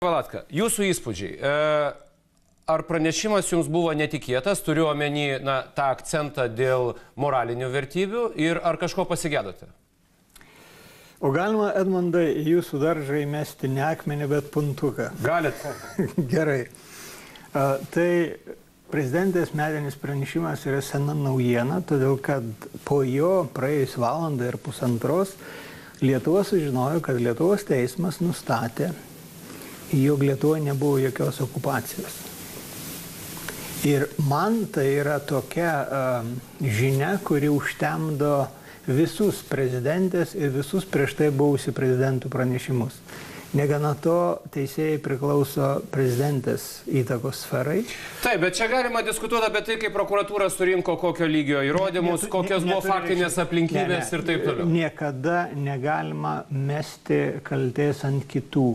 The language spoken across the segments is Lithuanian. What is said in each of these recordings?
Valatka, jūsų įspūdžiai. Ar pranešimas jums buvo netikėtas, turiu omeny tą akcentą dėl moralinių vertybių ir ar kažko pasigėdote? O galima, Edmundai, į jūsų daržą įmesti ne akmenį, bet puntuką? Galit. Gerai. Tai prezidentės metinis pranešimas yra sena naujiena, todėl kad po jo praėjus valandą ir pusantros Lietuva sužinojo, kad Lietuvos teismas nustatė, jog Lietuvoje nebuvo jokios okupacijos. Ir man tai yra tokia žinia, kuri užtemdo visus prezidentės ir visus prieš tai buvusių prezidentų pranešimus. Negana to, teisėjai priklauso prezidentės įtakos sferai. Taip, bet čia galima diskutuoti apie tai, kaip prokuratūra surinko kokio lygio įrodymus, kokios buvo faktinės aplinkybės ir taip toliau. Niekada negalima mesti kaltės ant kitų.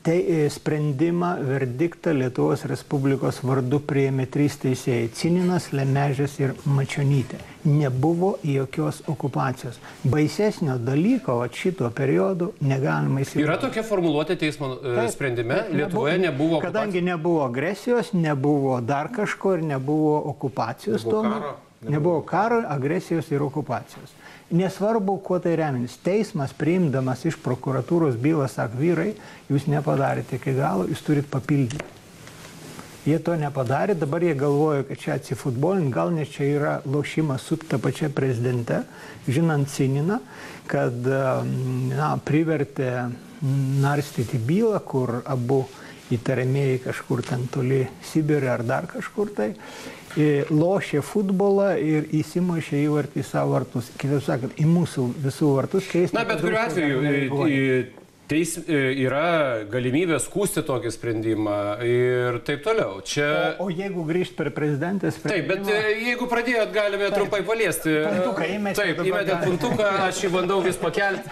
Sprendimą, verdiktą Lietuvos Respublikos vardu priėmė 3 teisėjai – Cininas, Lemežis ir Mačionytė. Nebuvo jokios okupacijos. Baisesnio dalyko šito periodu negalima įsivaizduoti. Yra tokia formuluotė teismo sprendime? Lietuvoje nebuvo okupacijos? Kadangi nebuvo agresijos, nebuvo dar kažko ir nebuvo okupacijos. Nebuvo karo, agresijos ir okupacijos. Nesvarbu, kuo tai remiantis. Teismas priimdamas iš prokuratūros bylą, sako, vyrai, jūs nepadarėte iki galo, jūs turit papildyti. Jie to nepadarė, dabar jie galvoja, kad čia atsifutbolint, gal nes čia yra lošimas su ta pačia prezidente, žinant Cininą, kad privertė narstyti bylą, kur abu įtariamieji kažkur ten toli Sibire ar dar kažkur tai, lošė futbolą ir įsimušė įvartį į savo vartus. Kitaip sakant, į mūsų visų vartus keista. Bet kuriuo atveju yra galimybė skųsti tokį sprendimą ir taip toliau. O jeigu grįžt per prezidentės sprendimą... Taip, bet jeigu pradėjot, galime trumpai paliesti. Puntuką įmetėt. Taip, įmetėt puntuką, aš jį bandau vis pakelti.